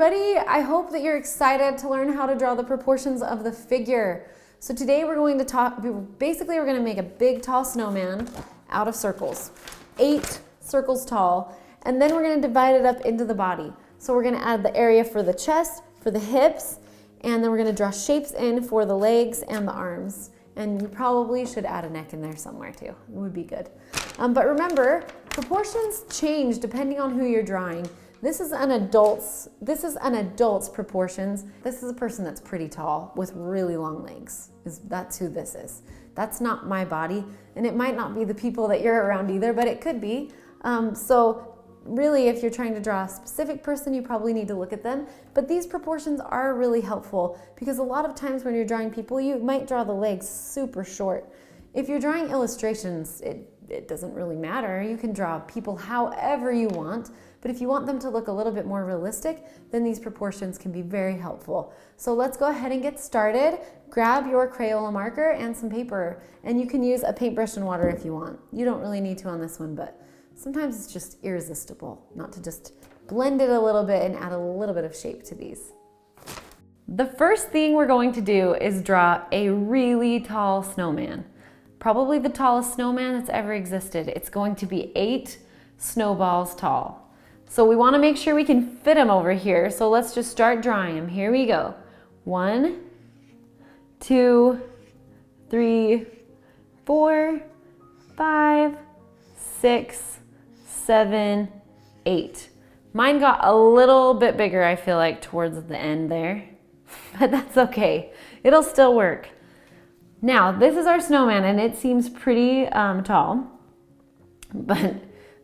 everybody. I hope that you're excited to learn how to draw the proportions of the figure. So today we're going to basically we're going to make a big tall snowman out of circles, 8 circles tall, and then we're going to divide it up into the body. So we're going to add the area for the chest, for the hips, and then we're going to draw shapes in for the legs and the arms. And you probably should add a neck in there somewhere too. It would be good. But remember, proportions change depending on who you're drawing. This is an adult's proportions. This is a person that's pretty tall with really long legs. That's who this is. That's not my body, and it might not be the people that you're around either, but it could be. So really, if you're trying to draw a specific person, you probably need to look at them. But these proportions are really helpful because a lot of times when you're drawing people, you might draw the legs super short. If you're drawing illustrations, it doesn't really matter. You can draw people however you want, but if you want them to look a little bit more realistic, then these proportions can be very helpful. So let's go ahead and get started. Grab your Crayola marker and some paper, and you can use a paintbrush and water if you want. You don't really need to on this one, but sometimes it's just irresistible not to just blend it a little bit and add a little bit of shape to these. The first thing we're going to do is draw a really tall snowman. Probably the tallest snowman that's ever existed. It's going to be 8 snowballs tall. So we want to make sure we can fit him over here. So let's just start drawing him. Here we go. 1, 2, 3, 4, 5, 6, 7, 8. Mine got a little bit bigger, I feel like, towards the end there, but that's okay. It'll still work. Now, this is our snowman, and it seems pretty tall, but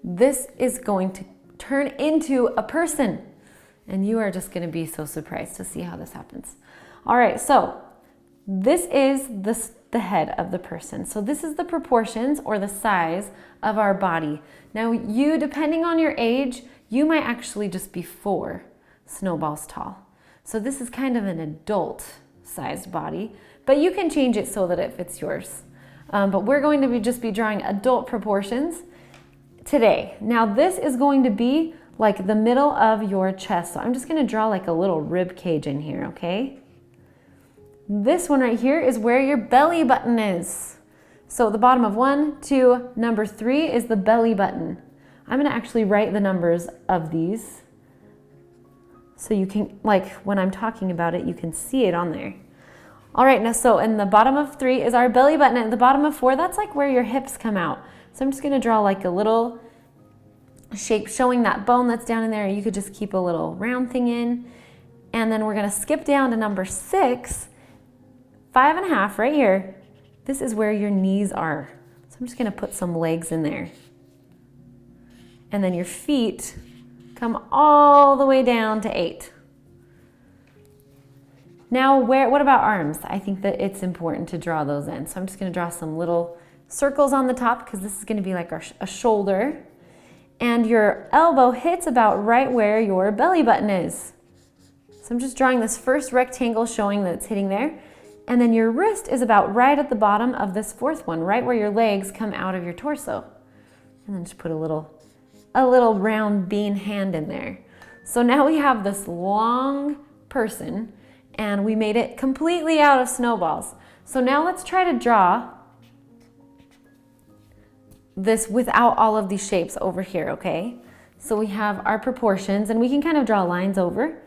this is going to turn into a person, and you are just going to be so surprised to see how this happens. All right, so this is the head of the person. So this is the proportions or the size of our body. Now you, depending on your age, you might actually just be 4 snowballs tall. So this is kind of an adult sized body, but you can change it so that it fits yours. But we're going to just be drawing adult proportions today. Now this is going to be like the middle of your chest. So I'm just going to draw like a little rib cage in here, okay? This one right here is where your belly button is. So the bottom of 1, 2, number 3 is the belly button. I'm going to actually write the numbers of these so you can, like when I'm talking about it, you can see it on there. All right, now so in the bottom of 3 is our belly button, and at the bottom of 4, that's like where your hips come out. So I'm just going to draw like a little shape showing that bone that's down in there. You could just keep a little round thing in. And then we're going to skip down to number 6, 5.5 right here. This is where your knees are. So I'm just going to put some legs in there. And then your feet come all the way down to 8. Now, what about arms? I think that it's important to draw those in. So I'm just going to draw some little circles on the top because this is going to be like a shoulder. And your elbow hits about right where your belly button is. So I'm just drawing this first rectangle showing that it's hitting there. And then your wrist is about right at the bottom of this 4th one, right where your legs come out of your torso. And then just put a little round bean hand in there. So now we have this long person, and we made it completely out of snowballs. So now let's try to draw this without all of these shapes over here, okay? So we have our proportions, and we can kind of draw lines over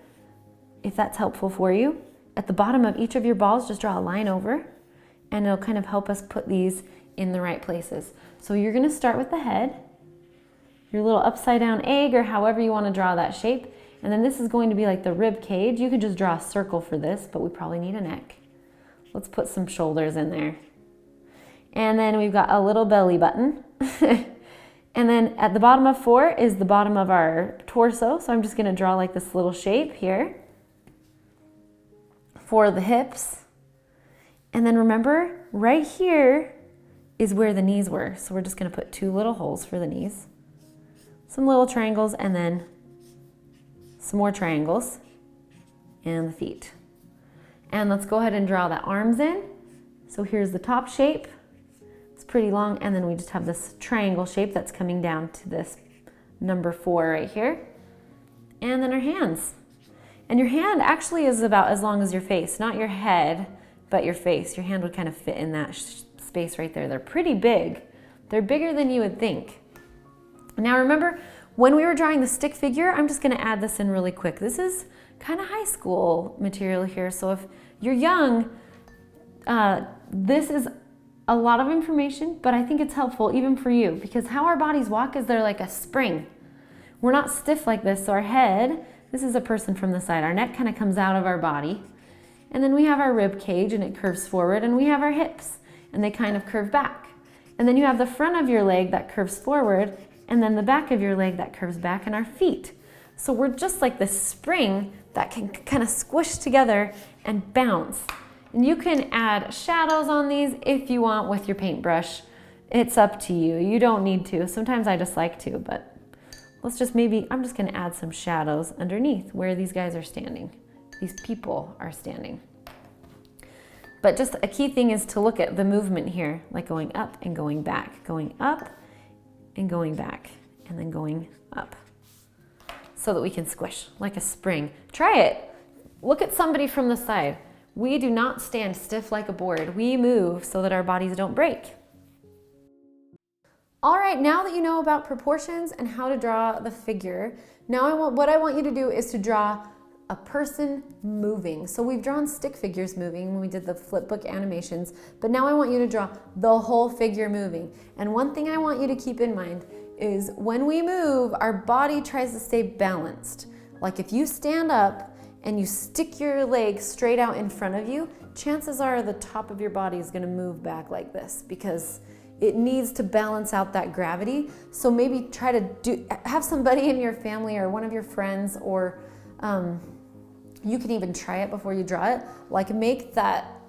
if that's helpful for you. At the bottom of each of your balls, just draw a line over, and it'll kind of help us put these in the right places. So you're going to start with the head, your little upside down egg, or however you want to draw that shape. And then this is going to be like the rib cage. You could just draw a circle for this, but we probably need a neck. Let's put some shoulders in there. And then we've got a little belly button. And then at the bottom of 4 is the bottom of our torso. So I'm just going to draw like this little shape here for the hips. And then remember, right here is where the knees were. So we're just going to put 2 little holes for the knees, some little triangles, and then some more triangles, and the feet. And let's go ahead and draw the arms in. So here's the top shape. It's pretty long, and then we just have this triangle shape that's coming down to this number 4 right here. And then our hands. And your hand actually is about as long as your face, not your head, but your face. Your hand would kind of fit in that space right there. They're pretty big. They're bigger than you would think. Now remember, when we were drawing the stick figure, I'm just gonna add this in really quick. This is kind of high school material here, so if you're young, this is a lot of information, but I think it's helpful even for you, because how our bodies walk is they're like a spring. We're not stiff like this, so our head, this is a person from the side, our neck kind of comes out of our body, and then we have our rib cage and it curves forward, and we have our hips and they kind of curve back. And then you have the front of your leg that curves forward, and then the back of your leg that curves back, and our feet. So we're just like this spring that can kind of squish together and bounce. And you can add shadows on these if you want with your paintbrush. It's up to you. You don't need to. Sometimes I just like to, but let's just I'm just gonna add some shadows underneath where these guys are standing. These people are standing. But just a key thing is to look at the movement here, like going up and going back, going up and going back, and then going up, so that we can squish like a spring. Try it. Look at somebody from the side. We do not stand stiff like a board. We move so that our bodies don't break. All right, now that you know about proportions and how to draw the figure, now what I want you to do is to draw a person moving. So we've drawn stick figures moving when we did the flipbook animations, but now I want you to draw the whole figure moving. And one thing I want you to keep in mind is when we move, our body tries to stay balanced. Like if you stand up and you stick your leg straight out in front of you, chances are the top of your body is gonna move back like this because it needs to balance out that gravity. So maybe try to have somebody in your family or one of your friends, or you can even try it before you draw it, like make that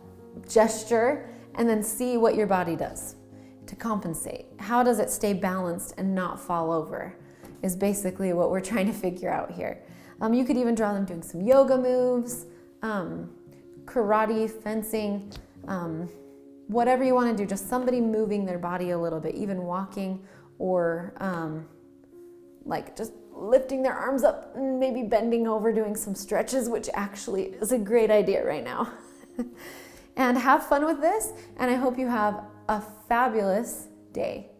gesture and then see what your body does to compensate. How does it stay balanced and not fall over is basically what we're trying to figure out here. You could even draw them doing some yoga moves, karate, fencing, whatever you want to do, just somebody moving their body a little bit, even walking, or like just lifting their arms up and maybe bending over, doing some stretches, which actually is a great idea right now. And have fun with this, and I hope you have a fabulous day.